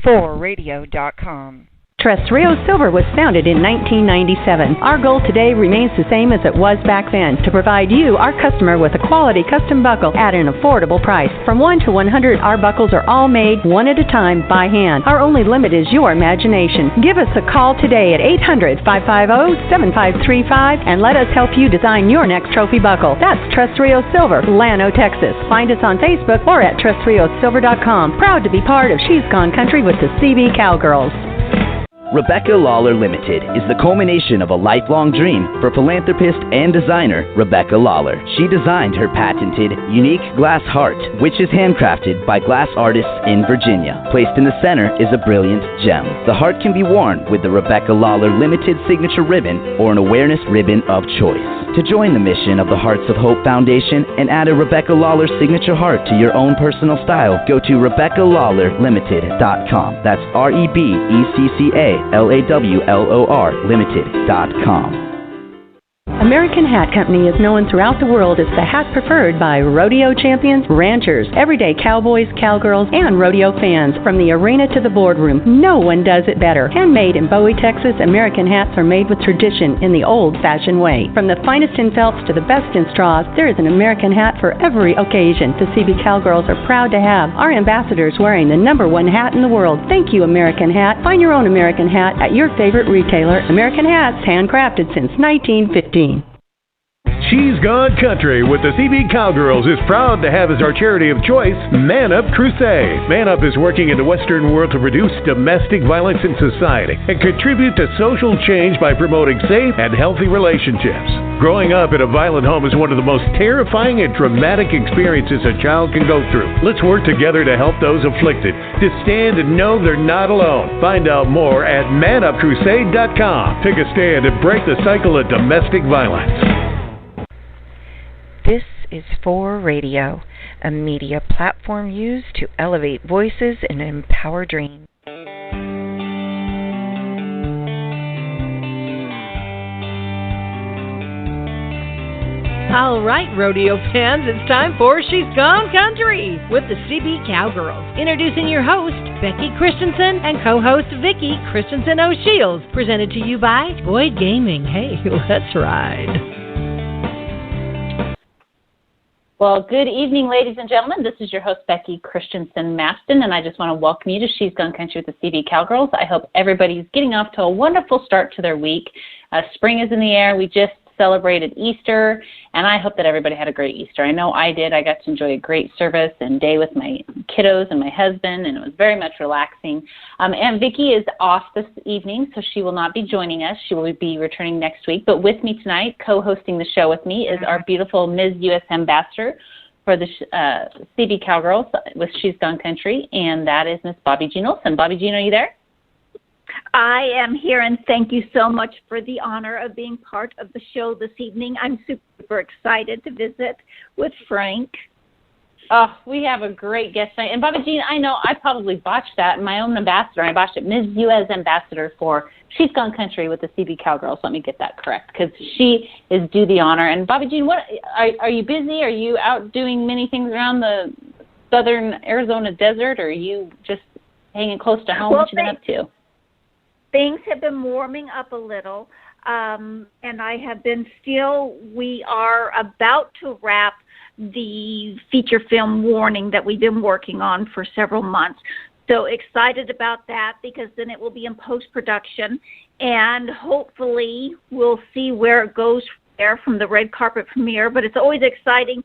4radio.com. Terrestrial Silver was founded in 1997. Our goal today remains the same as it was back then, to provide you, our customer, with a quality custom buckle at an affordable price. From 1 to 100, our buckles are all made one at a time by hand. Our only limit is your imagination. Give us a call today at 800-550-7535 and let us help you design your next trophy buckle. That's Terrestrial Silver, Llano, Texas. Find us on Facebook or at terrestrialsilver.com. Proud to be part of She's Gone Country with the CB Cowgirls. Rebecca Lawler Limited is the culmination of a lifelong dream for philanthropist and designer Rebecca Lawler. She designed her patented, unique glass heart, which is handcrafted by glass artists in Virginia. Placed in the center is a brilliant gem. The heart can be worn with the Rebecca Lawler Limited signature ribbon or an awareness ribbon of choice. To join the mission of the Hearts of Hope Foundation and add a Rebecca Lawler signature heart to your own personal style, go to RebeccaLawlerLimited.com. That's RebeccaLawlor Limited.com. American Hat Company is known throughout the world as the hat preferred by rodeo champions, ranchers, everyday cowboys, cowgirls, and rodeo fans. From the arena to the boardroom, no one does it better. Handmade in Bowie, Texas, American hats are made with tradition in the old-fashioned way. From the finest in felts to the best in straws, there is an American hat for every occasion. The CB Cowgirls are proud to have our ambassadors wearing the #1 hat in the world. Thank you, American Hat. Find your own American hat at your favorite retailer. American Hats, handcrafted since 1915. She's Gone Country with the CB Cowgirls is proud to have as our charity of choice Man Up Crusade. Man Up is working in the Western world to reduce domestic violence in society and contribute to social change by promoting safe and healthy relationships. Growing up in a violent home is one of the most terrifying and traumatic experiences a child can go through. Let's work together to help those afflicted to stand and know they're not alone. Find out more at manupcrusade.com. Take a stand and break the cycle of domestic violence. This is 4Radio, a media platform used to elevate voices and empower dreams. All right, rodeo fans, it's time for She's Gone Country with the CB Cowgirls. Introducing your host, Becky Christensen, and co-host Vicki Christensen O'Shields. Presented to you by Boyd Gaming. Hey, let's ride. Well, good evening, ladies and gentlemen. This is your host, Becky Christensen Maston, and I just want to welcome you to She's Gone Country with the CB Cowgirls. I hope everybody's getting off to a wonderful start to their week. Spring is in the air. We just celebrated Easter, and I hope that everybody had a great Easter. I know I did. I got to enjoy a great service and day with my kiddos and my husband, and it was very much relaxing. Aunt Vicki is off this evening, so she will not be joining us. She will be returning next week. But with me tonight, co-hosting the show with me, is our beautiful Ms. U.S. Ambassador for the CB Cowgirls with She's Gone Country, and that is Miss Bobby Jean Olson. Bobby Jean, are you there? I am here, and thank you so much for the honor of being part of the show this evening. I'm super excited to visit with Frank. Oh, we have a great guest tonight. And Bobby Jean, I know I probably botched that. My own ambassador, I botched it. Ms. U.S. Ambassador for She's Gone Country with the CB Cowgirls. Let me get that correct, because she is due the honor. And Bobby Jean, what are you busy? Are you out doing many things around the southern Arizona desert, or are you just hanging close to home? What you been up to? Things have been warming up a little, and I have been we are about to wrap the feature film Warning that we've been working on for several months. So excited about that, because then it will be in post-production, and hopefully we'll see where it goes there from the red carpet premiere. But it's always exciting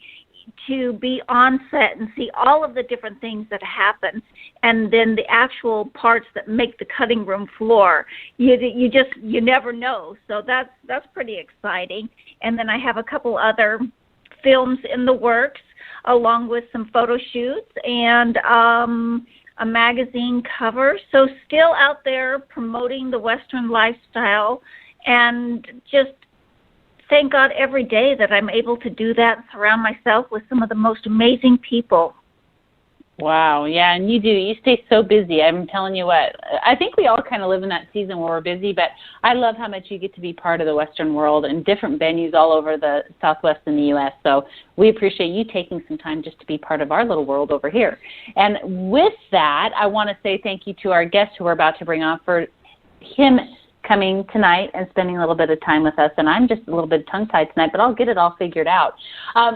to be on set and see all of the different things that happen, and then the actual parts that make the cutting room floor. You never know. So that's pretty exciting. And then I have a couple other films in the works, along with some photo shoots and a magazine cover. So still out there promoting the Western lifestyle, and just thank God every day that I'm able to do that and surround myself with some of the most amazing people. Wow, yeah, and you do. You stay so busy. I'm telling you what, I think we all kind of live in that season where we're busy, but I love how much you get to be part of the Western world and different venues all over the Southwest and the U.S., so we appreciate you taking some time just to be part of our little world over here. And with that, I want to say thank you to our guest who we're about to bring on for him coming tonight and spending a little bit of time with us. And I'm just a little bit tongue-tied tonight, but I'll get it all figured out.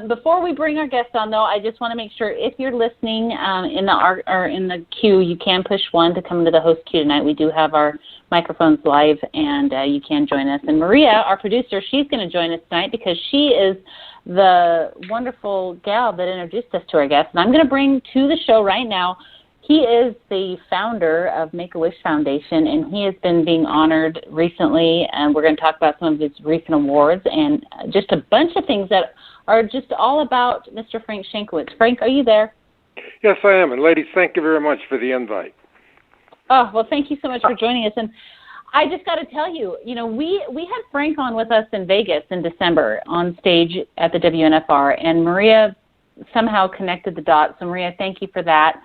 Before we bring our guest on, though, I just want to make sure if you're listening in the queue, you can push 1 to come into the host queue tonight. We do have our microphones live, and you can join us. And Maria, our producer, she's going to join us tonight because she is the wonderful gal that introduced us to our guest. And I'm going to bring to the show right now. He is the founder of Make-A-Wish Foundation, and he has been being honored recently, and we're going to talk about some of his recent awards and just a bunch of things that are just all about Mr. Frank Shankwitz. Frank, are you there? Yes, I am, and ladies, thank you very much for the invite. Oh, well, thank you so much for joining us, and I just got to tell you, we had Frank on with us in Vegas in December on stage at the WNFR, and Maria somehow connected the dots, so Maria, thank you for that.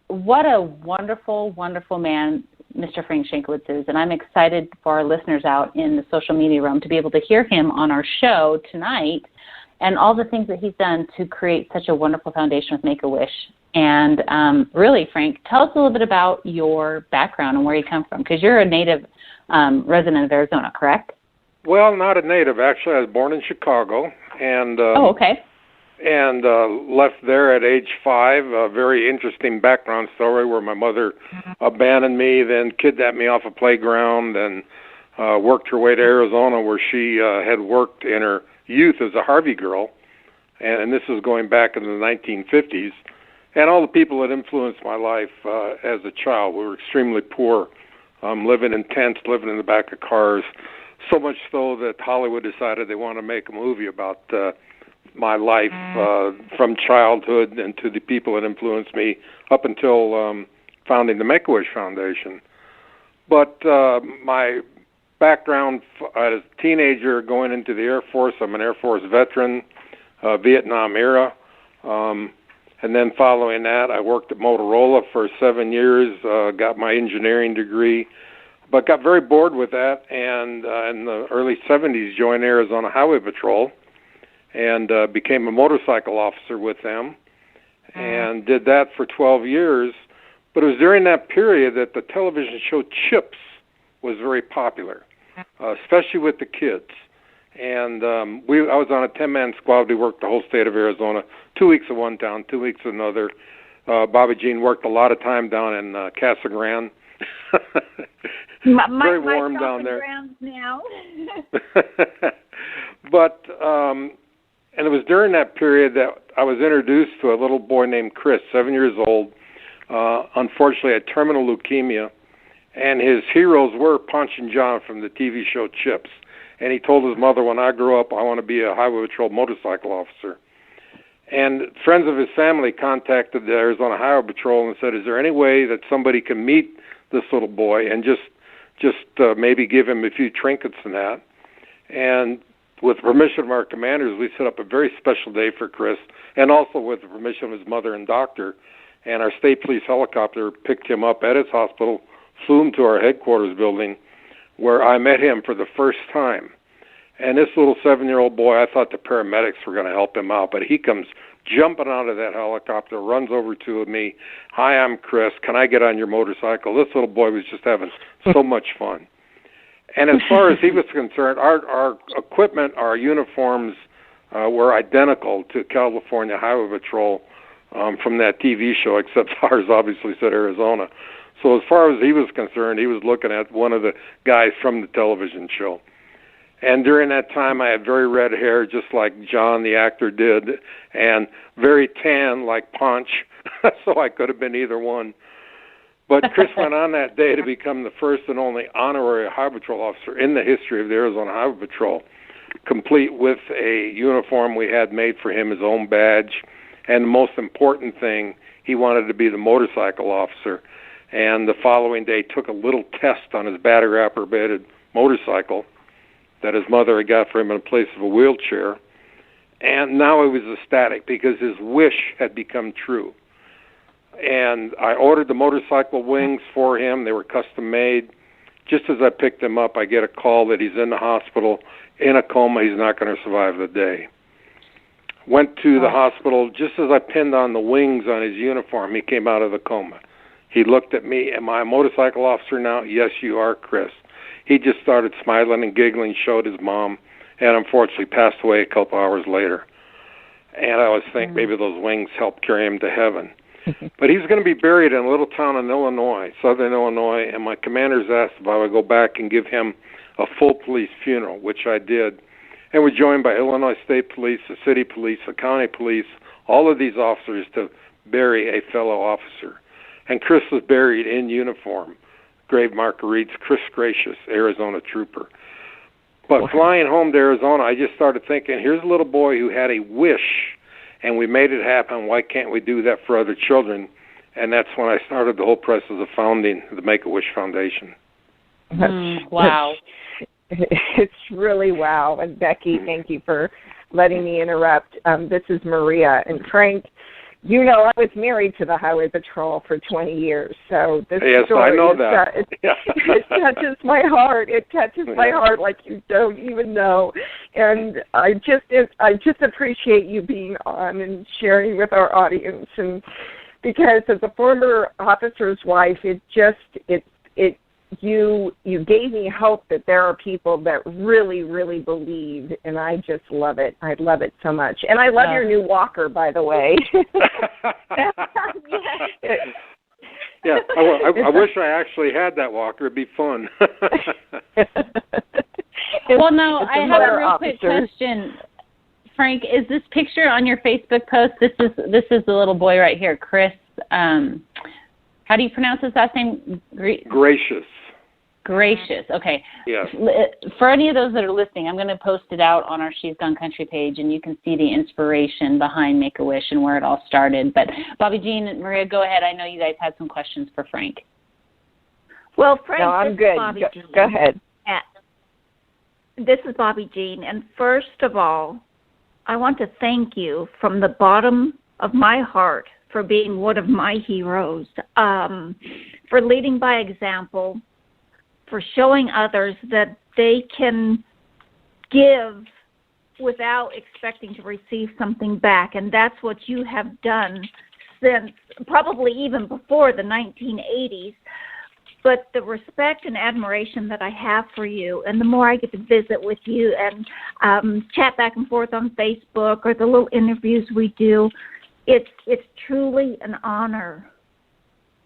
What a wonderful, wonderful man Mr. Frank Shankwitz is, and I'm excited for our listeners out in the social media realm to be able to hear him on our show tonight and all the things that he's done to create such a wonderful foundation with Make-A-Wish. And really, Frank, tell us a little bit about your background and where you come from, because you're a native resident of Arizona, correct? Well, not a native. Actually, I was born in Chicago, and okay. And left there at age 5. A very interesting background story where my mother abandoned me, then kidnapped me off a playground, and worked her way to Arizona, where she had worked in her youth as a Harvey girl, and this was going back in the 1950s. And all the people that influenced my life as a child, we were extremely poor, living in tents, living in the back of cars, so much so that Hollywood decided they wanted to make a movie about my life from childhood and to the people that influenced me up until founding the Make-A-Wish Foundation. But my background as a teenager going into the Air Force, I'm an Air Force veteran, Vietnam era. And then following that, I worked at Motorola for 7 years, got my engineering degree, but got very bored with that, and in the early 70s joined Arizona Highway Patrol and became a motorcycle officer with them and did that for 12 years. But it was during that period that the television show Chips was very popular, especially with the kids. And I was on a 10-man squad. We worked the whole state of Arizona, 2 weeks at one town, 2 weeks at another. Bobby Jean worked a lot of time down in Casa Grande. Very warm down there. Now. But and it was during that period that I was introduced to a little boy named Chris, 7 years old, unfortunately had terminal leukemia, and his heroes were Punch and John from the TV show Chips. And he told his mother, when I grow up, I want to be a Highway Patrol motorcycle officer. And friends of his family contacted the Arizona Highway Patrol and said, is there any way that somebody can meet this little boy and just maybe give him a few trinkets and that? And with the permission of our commanders, we set up a very special day for Chris, and also with the permission of his mother and doctor. And our state police helicopter picked him up at his hospital, flew him to our headquarters building, where I met him for the first time. And this little 7-year-old boy, I thought the paramedics were going to help him out, but he comes jumping out of that helicopter, runs over to me. Hi, I'm Chris. Can I get on your motorcycle? This little boy was just having so much fun. And as far as he was concerned, our equipment, our uniforms were identical to California Highway Patrol from that TV show, except ours obviously said Arizona. So as far as he was concerned, he was looking at one of the guys from the television show. And during that time, I had very red hair, just like John, the actor, did, and very tan, like Punch, so I could have been either one. But Chris went on that day to become the first and only honorary Highway Patrol officer in the history of the Arizona Highway Patrol, complete with a uniform we had made for him, his own badge, and the most important thing, he wanted to be the motorcycle officer. And the following day took a little test on his battery-operated motorcycle that his mother had got for him in place of a wheelchair. And now he was ecstatic because his wish had become true. And I ordered the motorcycle wings for him. They were custom made. Just as I picked him up, I get a call that he's in the hospital in a coma. He's not going to survive the day. Went to the hospital. Just as I pinned on the wings on his uniform, he came out of the coma. He looked at me. Am I a motorcycle officer now? Yes, you are, Chris. He just started smiling and giggling, showed his mom, and unfortunately passed away a couple hours later. And I always think maybe those wings helped carry him to heaven. But he's going to be buried in a little town in Illinois, southern Illinois, and my commanders asked if I would go back and give him a full police funeral, which I did. And we're joined by Illinois State Police, the city police, the county police, all of these officers to bury a fellow officer. And Chris was buried in uniform. Grave marker reads, Chris Gracious, Arizona Trooper. But flying home to Arizona, I just started thinking, here's a little boy who had a wish, and we made it happen. Why can't we do that for other children? And that's when I started the whole process of founding the Make-A-Wish Foundation. Wow. It's really wow. And Becky, thank you for letting me interrupt. This is Maria. And Frank, you know I was married to the Highway Patrol for 20 years. So this story, I know that. It touches my heart. It touches my heart like you don't even know. And I just appreciate you being on and sharing with our audience. And because as a former officer's wife, you gave me hope that there are people that really, really believe, and I just love it. I love it so much. And I love your new walker, by the way. Yeah, I wish I actually had that walker. It'd be fun. Well, now, I have a real quick question. Frank, is this picture on your Facebook post? This is the little boy right here, Chris. How do you pronounce his last name? Gracious. Gracious. Okay. Yes. For any of those that are listening, I'm going to post it out on our She's Gone Country page, and you can see the inspiration behind Make-A-Wish and where it all started. But Bobby Jean and Maria, go ahead. I know you guys had some questions for Frank. Well, Frank, no, I'm good. Go ahead. This is Bobby Jean, and first of all, I want to thank you from the bottom of my heart for being one of my heroes, for leading by example, for showing others that they can give without expecting to receive something back. And that's what you have done since probably even before the 1980s. But the respect and admiration that I have for you, and the more I get to visit with you and chat back and forth on Facebook or the little interviews we do, it's truly an honor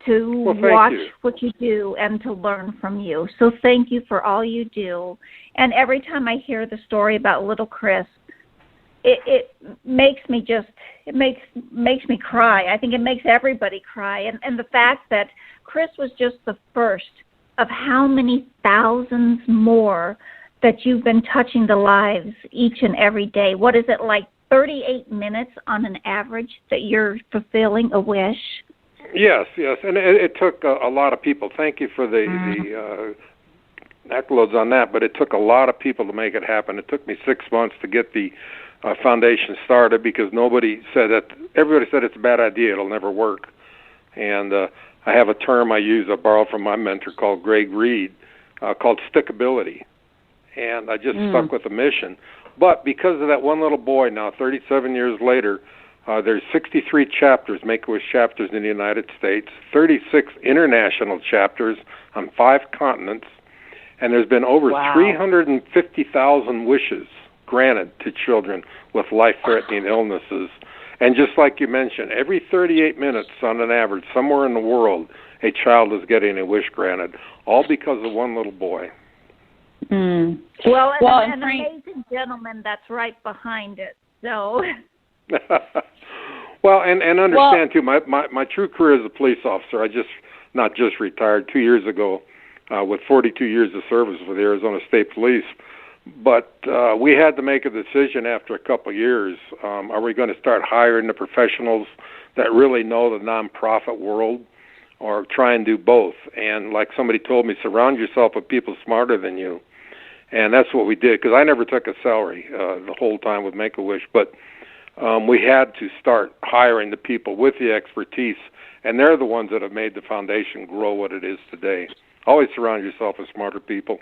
to watch what you do and to learn from you. So thank you for all you do. And every time I hear the story about little Chris, it makes me makes me cry. I think it makes everybody cry. And the fact that Chris was just the first of how many thousands more that you've been touching the lives each and every day. What is it, like 38 minutes on an average that you're fulfilling a wish? Yes, and it took a lot of people. Thank you for the accolades on that, but it took a lot of people to make it happen. It took me 6 months to get the foundation started because everybody said it's a bad idea, it'll never work. And I have a term I use, I borrowed from my mentor called Greg Reed, called stickability. And I just stuck with the mission. But because of that one little boy now, 37 years later, there's 63 chapters, Make-A-Wish chapters in the United States, 36 international chapters on 5 continents, and there's been over 350,000 wishes granted to children with life-threatening illnesses. And just like you mentioned, every 38 minutes on an average, somewhere in the world, a child is getting a wish granted, all because of one little boy. Well, an amazing gentleman that's right behind it. So... Well, and understand, too, my true career as a police officer, I not just retired 2 years ago with 42 years of service with the Arizona State Police, but we had to make a decision after a couple of years. Are we going to start hiring the professionals that really know the nonprofit world or try and do both? And like somebody told me, surround yourself with people smarter than you. And that's what we did, because I never took a salary the whole time with Make-A-Wish, but we had to start hiring the people with the expertise, and they're the ones that have made the foundation grow what it is today. Always surround yourself with smarter people.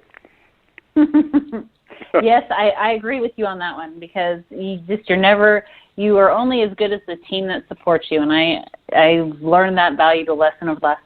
Yes, I agree with you on that one, because you are only as good as the team that supports you, and I learned that valuable lesson over the last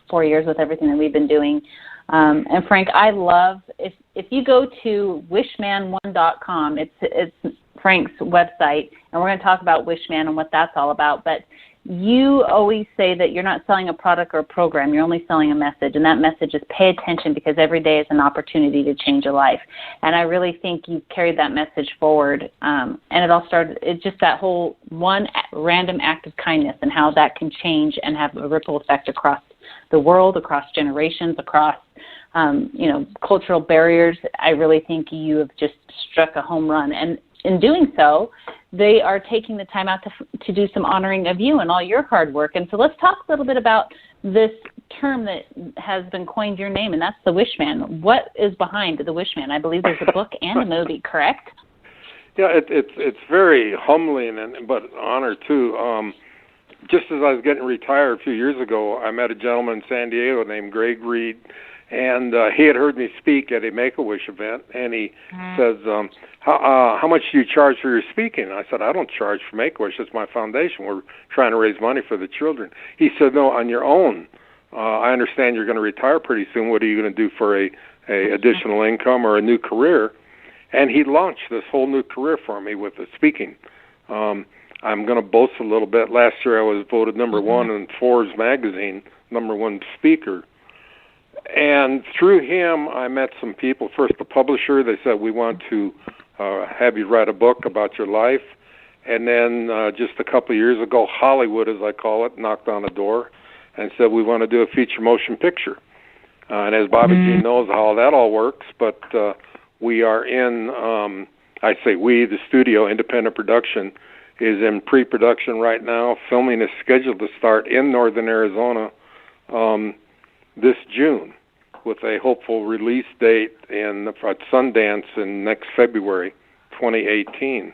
4 years with everything that we've been doing. And Frank, I love, if you go to wishman1.com, it's Frank's website, and we're going to talk about Wishman and what that's all about, but you always say that you're not selling a product or a program, you're only selling a message, and that message is pay attention, because every day is an opportunity to change a life. And I really think you've carried that message forward, and it all started, it's just that whole one random act of kindness and how that can change and have a ripple effect across the world, across generations, across cultural barriers. I really think you have just struck a home run, and in doing so, they are taking the time out to do some honoring of you and all your hard work. And so let's talk a little bit about this term that has been coined your name, and that's the Wishman. What is behind the Wishman? I believe there's a book and a movie, correct? Yeah, it's very humbling, but honor too. Just as I was getting retired a few years ago, I met a gentleman in San Diego named Greg Reed, and he had heard me speak at a Make-A-Wish event, and he says, how much do you charge for your speaking? And I said, I don't charge for Make-A-Wish. It's my foundation. We're trying to raise money for the children. He said, no, on your own. I understand you're going to retire pretty soon. What are you going to do for a additional income or a new career? And he launched this whole new career for me with the speaking. I'm going to boast a little bit. Last year I was voted number one in Forbes magazine, number one speaker. And through him, I met some people. First, the publisher, they said, we want to have you write a book about your life. And then just a couple of years ago, Hollywood, as I call it, knocked on the door and said, we want to do a feature motion picture. And as Bobby Jean knows how that all works, but we are in, I say we, the studio, independent production, is in pre-production right now. Filming is scheduled to start in northern Arizona this June, with a hopeful release date at Sundance in next February 2018.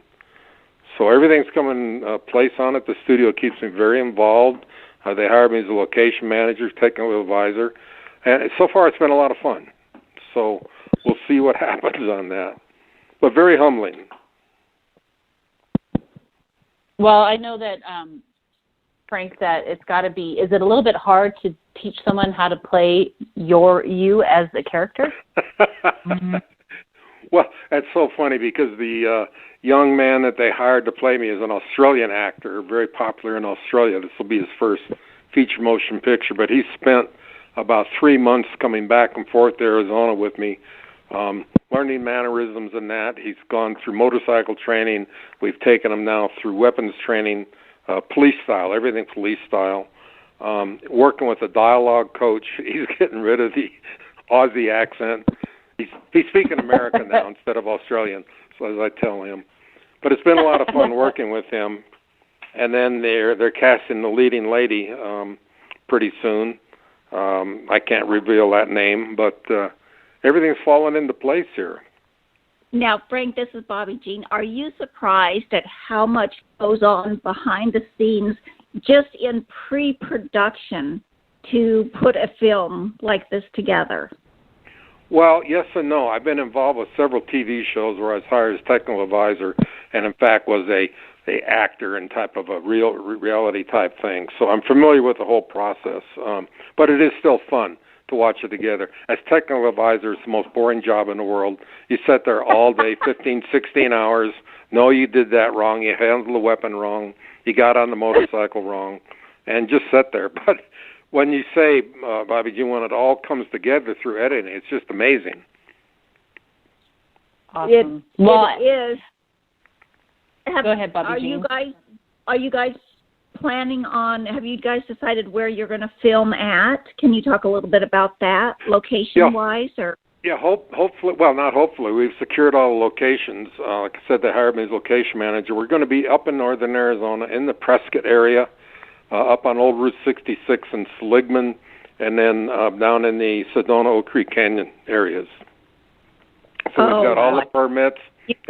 So everything's coming in place on it. The studio keeps me very involved. They hired me as a location manager, technical advisor, and so far it's been a lot of fun. So we'll see what happens on that. But very humbling. Well, I know that, Frank, that it's got to be, is it a little bit hard to teach someone how to play you as a character? Well, that's so funny, because the young man that they hired to play me is an Australian actor, very popular in Australia. This will be his first feature motion picture, but he spent about 3 months coming back and forth to Arizona with me, learning mannerisms and that. He's gone through motorcycle training. We've taken him now through weapons training, police style, everything police style. Working with a dialogue coach. He's getting rid of the Aussie accent. He's speaking American now instead of Australian, so as I tell him. But it's been a lot of fun working with him. And then they're casting the leading lady pretty soon. I can't reveal that name, but everything's fallen into place here. Now, Frank, this is Bobby Jean. Are you surprised at how much goes on behind the scenes just in pre-production to put a film like this together? Well, yes and no. I've been involved with several TV shows where I was hired as technical advisor, and in fact was a actor and type of a real reality type thing. So I'm familiar with the whole process, but it is still fun to watch it together. As technical advisor, it's the most boring job in the world. You sit there all day, 15, 16 hours. No, you did that wrong. You handled the weapon wrong. You got on the motorcycle wrong, and just sit there. But when you say, Bobby Jean, when it all comes together through editing, it's just amazing. Awesome. It is. Go ahead, Bobby Jean. Are you guys planning on, have you guys decided where you're going to film at? Can you talk a little bit about that, location-wise? Or? Yeah, hopefully, well, not hopefully. We've secured all the locations. Like I said, they hired me as location manager. We're going to be up in northern Arizona in the Prescott area, up on Old Route 66 in Seligman, and then down in the Sedona Oak Creek Canyon areas. So we've got all the permits,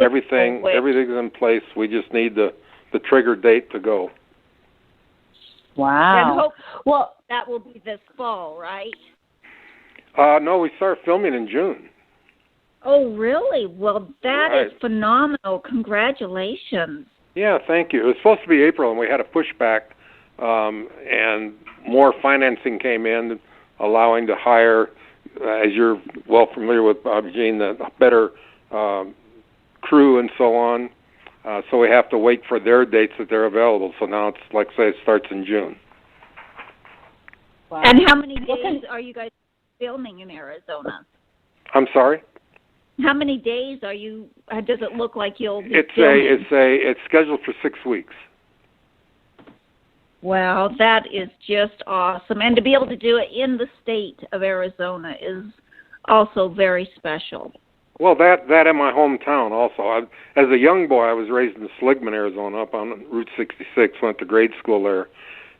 everything's in place. We just need the the trigger date to go. Wow. And hope well, that will be this fall, right? No, we start filming in June. Oh, really? Well, that is Right. phenomenal. Congratulations. Yeah, thank you. It was supposed to be April, and we had a pushback, and more financing came in, allowing to hire, as you're well familiar with, Gene, the better crew and so on. So we have to wait for their dates that they're available. So now it's, like I say, it starts in June. wow. And how many days are you guys filming in Arizona? I'm sorry? How many days are you? Does it look like you'll be filming? It's scheduled for 6 weeks. Wow, that is just awesome. And to be able to do it in the state of Arizona is also very special. Well, that in my hometown also. As a young boy, I was raised in Seligman, Arizona, up on Route 66. Went to grade school there,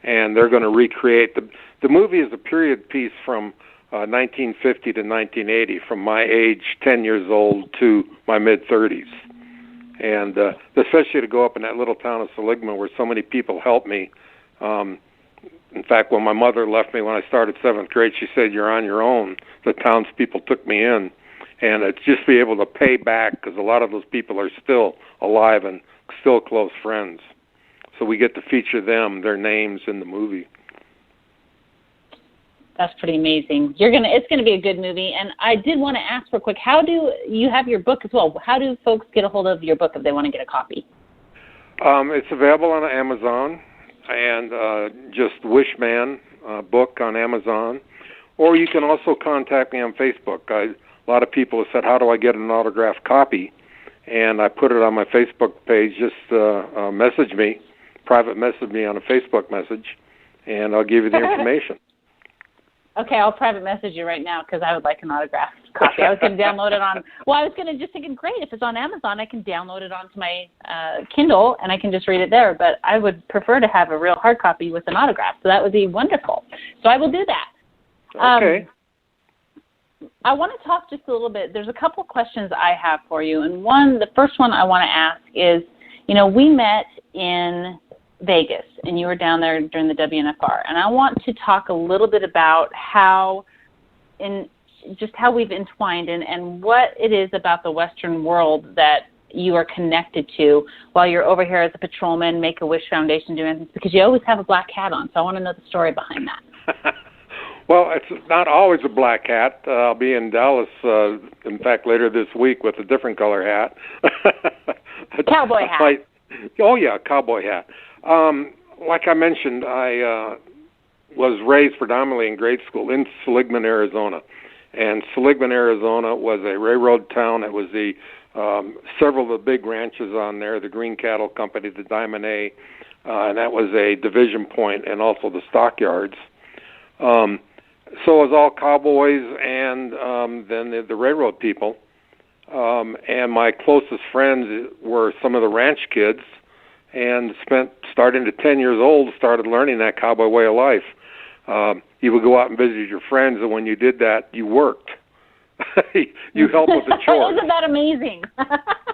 and they're going to recreate the movie is a period piece from 1950 to 1980, from my age, 10 years old, to my mid-30s. And especially to go up in that little town of Seligman where so many people helped me. In fact, when my mother left me when I started 7th grade, she said, "You're on your own." The townspeople took me in. And it's just be able to pay back, because a lot of those people are still alive and still close friends. So we get to feature them, their names in the movie. That's pretty amazing. It's gonna be a good movie. And I did want to ask real quick, how do you have your book as well? How do folks get a hold of your book if they want to get a copy? It's available on Amazon, and just Wishman book on Amazon. Or you can also contact me on Facebook. A lot of people have said, "How do I get an autographed copy?" And I put it on my Facebook page. Just message me, private message me on a Facebook message, and I'll give you the information. Okay, I'll private message you right now because I would like an autographed copy. I was going to download it on. Well, I was going to just thinking, great, if it's on Amazon, I can download it onto my Kindle and I can just read it there. But I would prefer to have a real hard copy with an autograph. So that would be wonderful. So I will do that. Okay. I want to talk just a little bit. There's a couple questions I have for you. And the first one I want to ask is, we met in Vegas, and you were down there during the WNFR. And I want to talk a little bit about how we've entwined and what it is about the Western world that you are connected to while you're over here as a patrolman, Make-A-Wish Foundation doing this, because you always have a black hat on. So I want to know the story behind that. Well, it's not always a black hat. I'll be in Dallas, in fact, later this week with a different color hat. Cowboy hat. Oh, yeah, cowboy hat. Like I mentioned, I was raised predominantly in grade school in Seligman, Arizona. And Seligman, Arizona was a railroad town. It was several of the big ranches on there, the Green Cattle Company, the Diamond A, and that was a division point, and also the stockyards. So it was all cowboys and then the railroad people. And my closest friends were some of the ranch kids, and starting at 10 years old, started learning that cowboy way of life. You would go out and visit your friends, and when you did that, you worked. You helped with the chores. Isn't that amazing?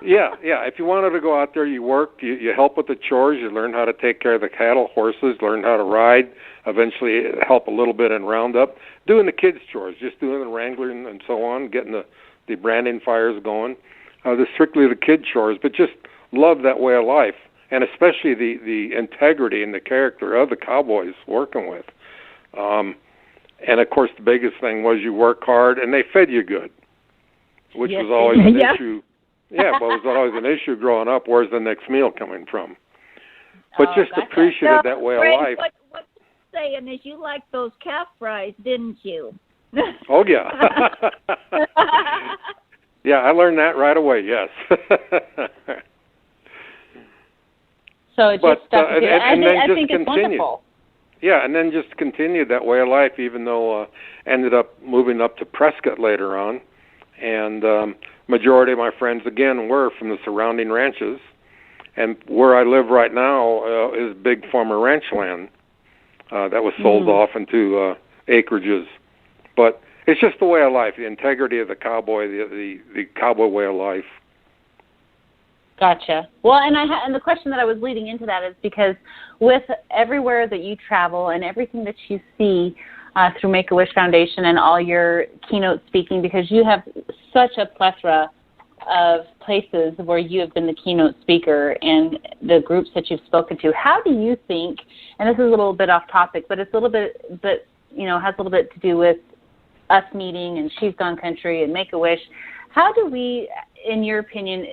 Yeah. If you wanted to go out there, you worked. You help with the chores. You learn how to take care of the cattle, horses, learn how to ride. Eventually, help a little bit in roundup. Doing the kids' chores, just doing the wrangling and so on, getting the branding fires going. Strictly the kid chores, but just love that way of life, and especially the integrity and the character of the cowboys working with. And, of course, the biggest thing was you work hard, and they fed you good, which was always an issue. Yeah, well, it was always an issue growing up. Where's the next meal coming from? But just appreciated that way of life. What you're saying is you liked those calf fries, didn't you? Oh, yeah. Yeah, I learned that right away, yes. So it just stuck with you. I think it's continued. wonderful. Yeah, and then just continued that way of life, even though ended up moving up to Prescott later on. And majority of my friends, again, were from the surrounding ranches. And where I live right now is big farmer ranch land that was sold off into acreages. But it's just the way of life, the integrity of the cowboy, the cowboy way of life. Gotcha. Well, and the question that I was leading into that is because with everywhere that you travel and everything that you see through Make-A-Wish Foundation and all your keynote speaking, because you have such a plethora of places where you have been the keynote speaker and the groups that you've spoken to, how do you think, and this is a little bit off topic, but it's a little bit, but has a little bit to do with us meeting and She's Gone Country and Make-A-Wish, how do we, in your opinion,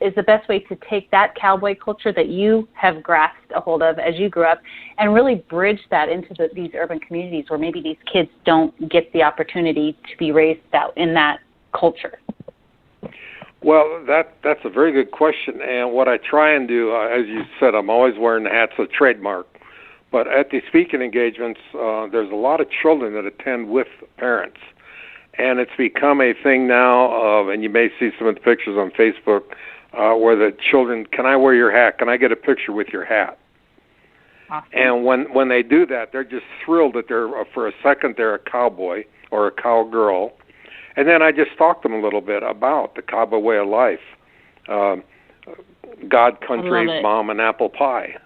is the best way to take that cowboy culture that you have grasped a hold of as you grew up and really bridge that into these urban communities where maybe these kids don't get the opportunity to be raised out in that culture? Well, that's a very good question, and what I try and do, as you said, I'm always wearing the hat's a trademark, but at these speaking engagements, there's a lot of children that attend with parents. And it's become a thing now of, and you may see some of the pictures on Facebook, where the children, can I wear your hat? Can I get a picture with your hat? Awesome. And when they do that, they're just thrilled that for a second they're a cowboy or a cowgirl. And then I just talk to them a little bit about the cowboy way of life, God, country, mom, and apple pie.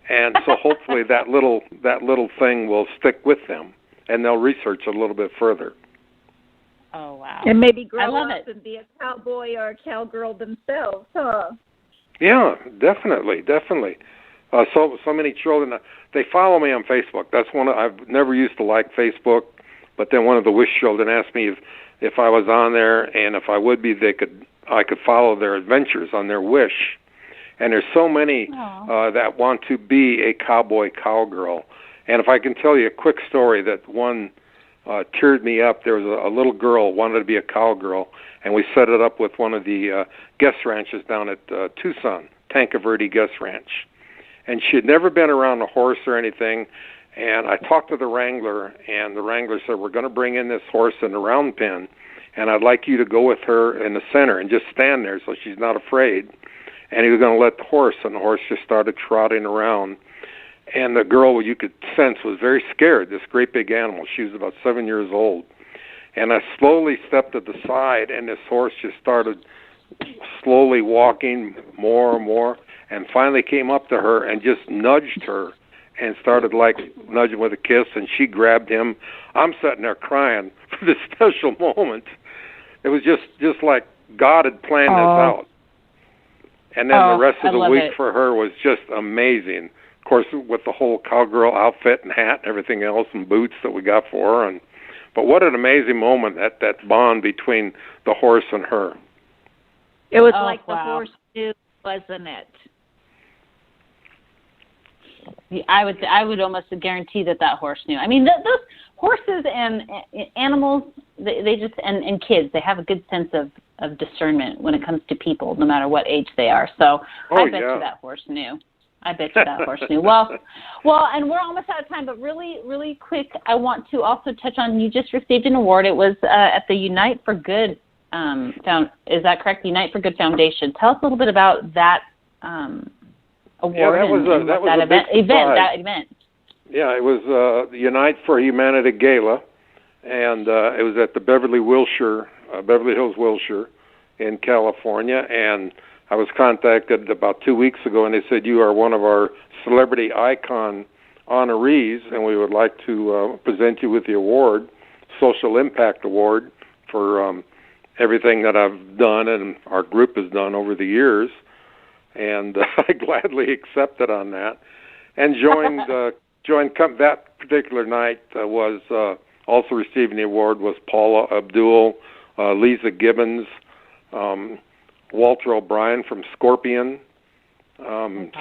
And so hopefully that little thing will stick with them, and they'll research a little bit further. Oh, wow. And maybe grow up and be a cowboy or a cowgirl themselves, huh? Yeah, definitely. So many children, they follow me on Facebook. That's I've never used to like Facebook, but then one of the Wish children asked me if I was on there, and if I would be, I could follow their adventures on their Wish. And there's so many that want to be a cowboy, cowgirl. And if I can tell you a quick story that one teared me up. There was a little girl wanted to be a cowgirl, and we set it up with one of the guest ranches down at Tucson, Tanca Verde Guest Ranch. And she had never been around a horse or anything, and I talked to the wrangler, and the wrangler said, we're going to bring in this horse in the round pen, and I'd like you to go with her in the center and just stand there so she's not afraid. And he was going to let the horse, and the horse just started trotting around. And the girl, you could sense, was very scared, this great big animal. She was about 7 years old. And I slowly stepped to the side, and this horse just started slowly walking more and more, and finally came up to her and just nudged her and started like nudging with a kiss, and she grabbed him. I'm sitting there crying for this special moment. It was just like God had planned this out. And then the rest of the week for her was just amazing. Of course, with the whole cowgirl outfit and hat and everything else and boots that we got for her. But what an amazing moment, that bond between the horse and her. It was like the horse knew, wasn't it? I would almost guarantee that horse knew. I mean, those horses and animals, they just, and kids, they have a good sense of discernment when it comes to people, no matter what age they are. So I bet you that horse knew. I bet you that horse knew. Well, and we're almost out of time, but really, really quick, I want to also touch on, you just received an award. It was at the Unite for Good is that correct? Unite for Good Foundation. Tell us a little bit about that award that event. Yeah, it was the Unite for Humanity Gala, and it was at the Beverly Hills, Wilshire in California, and I was contacted about 2 weeks ago, and they said, you are one of our celebrity icon honorees, and we would like to present you with the award, Social Impact Award, for everything that I've done and our group has done over the years. And I gladly accepted on that. And joined that particular night was also receiving the award was Paula Abdul, Lisa Gibbons, Walter O'Brien from Scorpion,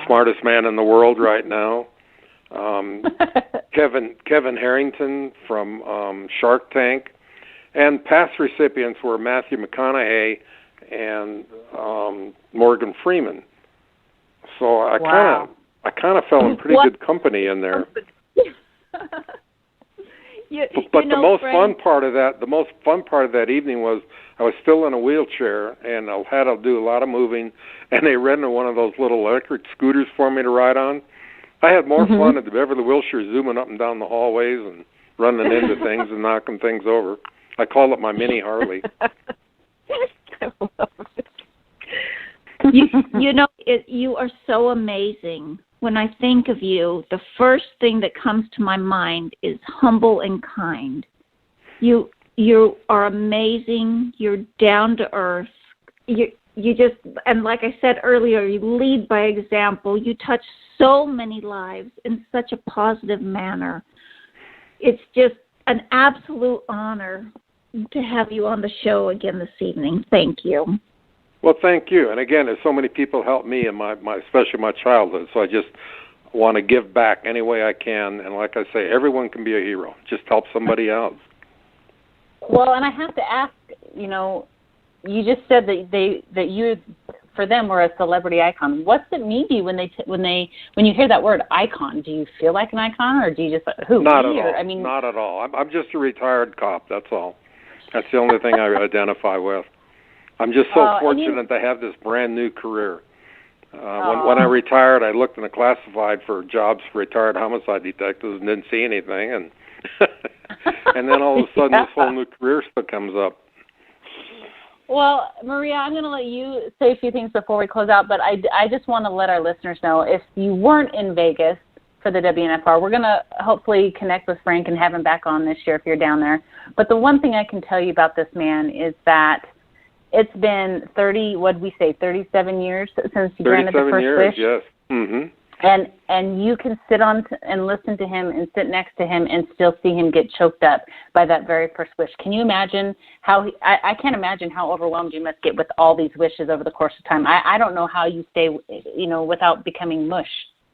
smartest man in the world right now, Kevin Harrington from Shark Tank, and past recipients were Matthew McConaughey and Morgan Freeman. So I kind of fell in pretty good company in there. But the most fun part of that evening was I was still in a wheelchair, and I had to do a lot of moving, and they rented one of those little electric scooters for me to ride on. I had more fun at the Beverly Wilshire zooming up and down the hallways and running into things and knocking things over. I call it my mini Harley. You are so amazing. When I think of you, the first thing that comes to my mind is humble and kind. You are amazing. You're down to earth. You just, and like I said earlier, you lead by example. You touch so many lives in such a positive manner. It's just an absolute honor to have you on the show again this evening. Thank you. Well, thank you. And again, there's so many people helped me in my especially my childhood. So I just want to give back any way I can. And like I say, everyone can be a hero. Just help somebody out. Well, and I have to ask, you just said that you, for them, were a celebrity icon. What's it mean to you when you hear that word icon? Do you feel like an icon, or do you just who? Not at all. I mean, not at all. I'm just a retired cop. That's all. That's the only thing I identify with. I'm just so fortunate to have this brand new career. When I retired, I looked in the classified for jobs for retired homicide detectives and didn't see anything, and and then all of a sudden this whole new career stuff comes up. Well, Maria, I'm going to let you say a few things before we close out, but I just want to let our listeners know, if you weren't in Vegas for the WNFR, we're going to hopefully connect with Frank and have him back on this year if you're down there. But the one thing I can tell you about this man is that it's been 37 years since you granted the first wish. 37 years, yes. Mm-hmm. And you can sit on and listen to him and sit next to him and still see him get choked up by that very first wish. Can you imagine how I can't imagine how overwhelmed you must get with all these wishes over the course of time. I don't know how you stay, without becoming mush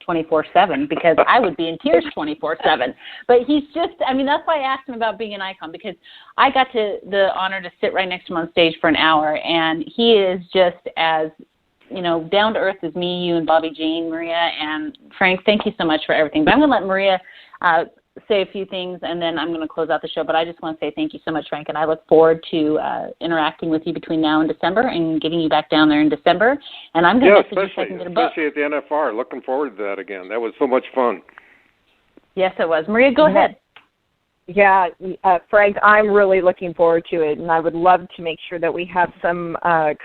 24/7, because I would be in tears 24/7. But he's just, that's why I asked him about being an icon, because I got the honor to sit right next to him on stage for an hour, and he is just as down to earth as me, you, and Bobby Jean, Maria, and Frank. Thank you so much for everything. But I'm going to let Maria say a few things, and then I'm going to close out the show. But I just want to say thank you so much, Frank, and I look forward to interacting with you between now and December and getting you back down there in December. And I'm going to message you so I can get a book. Especially at the NFR. Looking forward to that again. That was so much fun. Yes, it was. Maria, go ahead. Yeah, Frank, I'm really looking forward to it, and I would love to make sure that we have some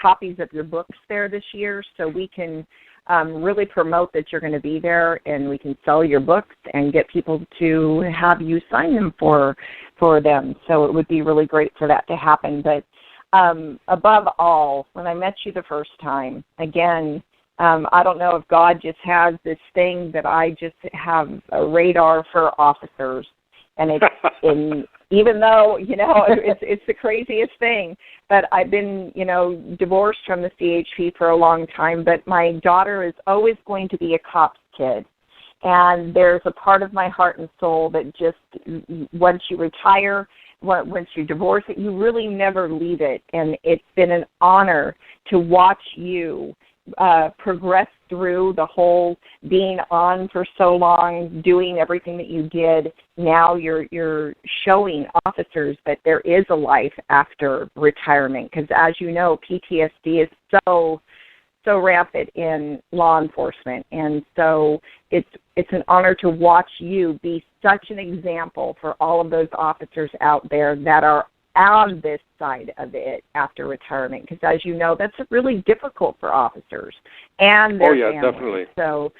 copies of your books there this year, so we can really promote that you're going to be there, and we can sell your books and get people to have you sign them for them. So it would be really great for that to happen. But above all, when I met you the first time, again, I don't know if God just has this thing that I just have a radar for officers. And even though, it's the craziest thing, but I've been, divorced from the CHP for a long time, but my daughter is always going to be a cop's kid. And there's a part of my heart and soul that just, once you retire, once you divorce it, you really never leave it. And it's been an honor to watch you progress through the whole being on for so long, doing everything that you did. Now you're showing officers that there is a life after retirement, because as you know, PTSD is so rampant in law enforcement, and so it's an honor to watch you be such an example for all of those officers out there that are on this side of it after retirement, because as you know, that's really difficult for officers and their families. Definitely. So,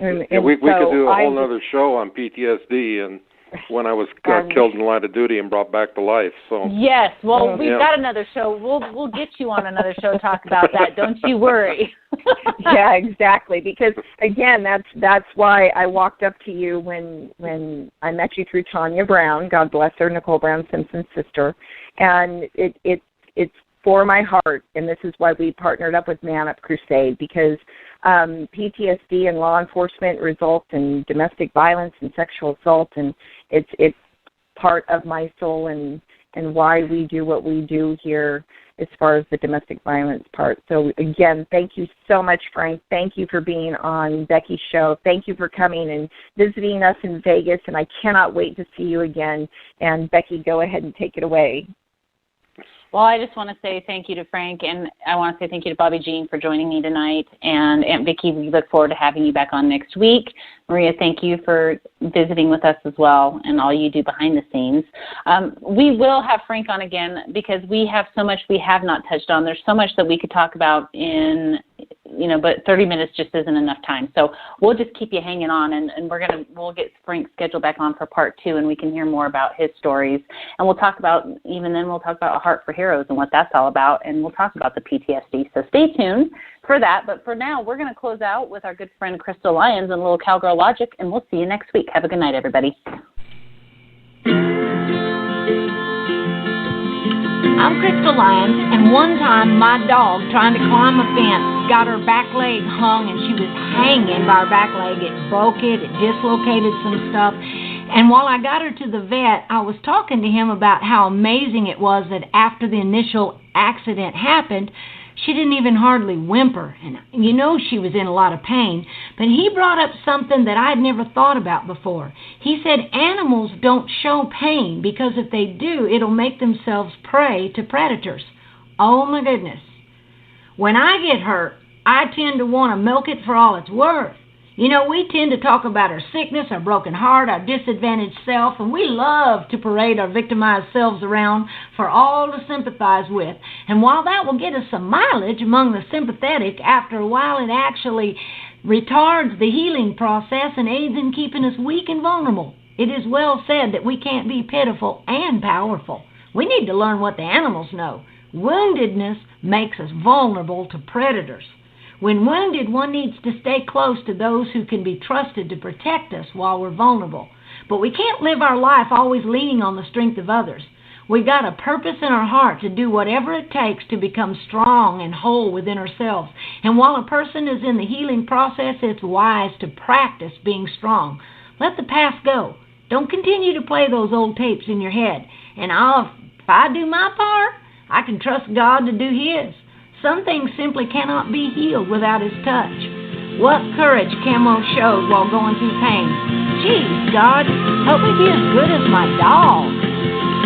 we could do a whole other show on PTSD and when I was killed in the line of duty and brought back to life. So yes, well, we've got another show. We'll get you on another show to talk about that. Don't you worry. Yeah, exactly. Because again, that's why I walked up to you when I met you through Tanya Brown, God bless her, Nicole Brown Simpson's sister, and it's for my heart, and this is why we partnered up with Man Up Crusade, because PTSD and law enforcement results in domestic violence and sexual assault, and it's part of my soul and why we do what we do here as far as the domestic violence part. So again, thank you so much, Frank. Thank you for being on Becky's show. Thank you for coming and visiting us in Vegas, and I cannot wait to see you again. And Becky, go ahead and take it away. Well, I just want to say thank you to Frank, and I want to say thank you to Bobby Jean for joining me tonight. And Aunt Vicki, we look forward to having you back on next week. Maria, thank you for visiting with us as well and all you do behind the scenes. We will have Frank on again because we have so much we have not touched on. There's so much that we could talk about in but 30 minutes just isn't enough time. So we'll just keep you hanging on, and we'll get Frank scheduled back on for part 2, and we can hear more about his stories. And we'll talk about A Heart for Heroes and what that's all about, and we'll talk about the PTSD. So stay tuned for that. But for now, we're going to close out with our good friend Crystal Lyons and a little Cowgirl Logic, and we'll see you next week. Have a good night, everybody. I'm Crystal Lyons, and one time my dog, trying to climb a fence, got her back leg hung, and she was hanging by her back leg. It broke it dislocated some stuff. And while I got her to the vet, I was talking to him about how amazing it was that after the initial accident happened, she didn't even hardly whimper, and she was in a lot of pain. But he brought up something that I'd never thought about before. He said animals don't show pain because if they do, it'll make themselves prey to predators. Oh my goodness. When I get hurt, I tend to want to milk it for all it's worth. We tend to talk about our sickness, our broken heart, our disadvantaged self, and we love to parade our victimized selves around for all to sympathize with. And while that will get us some mileage among the sympathetic, after a while it actually retards the healing process and aids in keeping us weak and vulnerable. It is well said that we can't be pitiful and powerful. We need to learn what the animals know. Woundedness makes us vulnerable to predators. When wounded, one needs to stay close to those who can be trusted to protect us while we're vulnerable. But we can't live our life always leaning on the strength of others. We've got a purpose in our heart to do whatever it takes to become strong and whole within ourselves. And while a person is in the healing process, it's wise to practice being strong. Let the past go. Don't continue to play those old tapes in your head. And if I do my part, I can trust God to do His. Some things simply cannot be healed without His touch. What courage Camo showed while going through pain. Geez, God, help me be as good as my dog.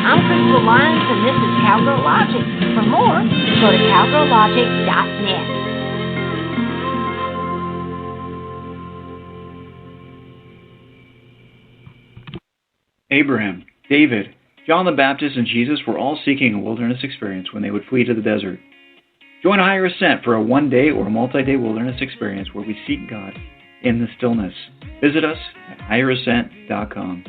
I'm Crystal Lyons, and this is Cowgirl Logic. For more, go to cowgirllogic.net. Abraham, David, John the Baptist, and Jesus were all seeking a wilderness experience when they would flee to the desert. Join Higher Ascent for a one-day or multi-day wilderness experience where we seek God in the stillness. Visit us at higherascent.com.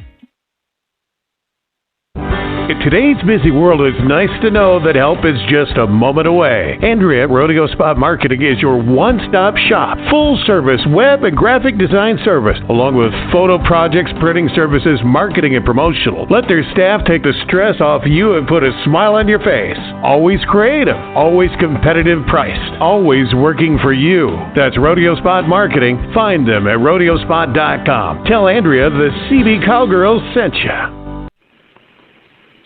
In today's busy world, it's nice to know that help is just a moment away. Andrea at Rodeo Spot Marketing is your one-stop shop. Full-service web and graphic design service, along with photo projects, printing services, marketing, and promotional. Let their staff take the stress off you and put a smile on your face. Always creative, always competitive priced, always working for you. That's Rodeo Spot Marketing. Find them at rodeospot.com. Tell Andrea the CB Cowgirls sent you.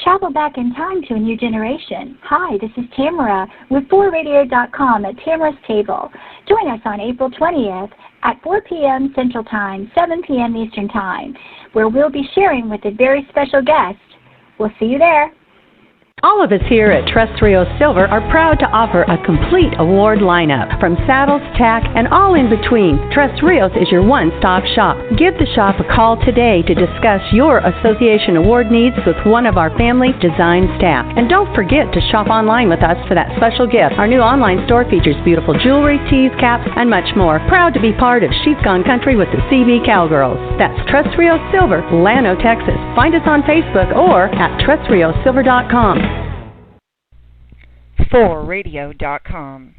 Travel back in time to a new generation. Hi, this is Tamara with 4radio.com at Tamara's Table. Join us on April 20th at 4 p.m. Central Time, 7 p.m. Eastern Time, where we'll be sharing with a very special guest. We'll see you there. All of us here at Trust Rio Silver are proud to offer a complete award lineup, from saddles, tack, and all in between. Trust Rios is your one-stop shop. Give the shop a call today to discuss your association award needs with one of our family design staff. And don't forget to shop online with us for that special gift. Our new online store features beautiful jewelry, tees, caps, and much more. Proud to be part of She's Gone Country with the CB Cowgirls. That's Trust Rio Silver, Llano, Texas. Find us on Facebook or at trustriosilver.com. 4radio.com.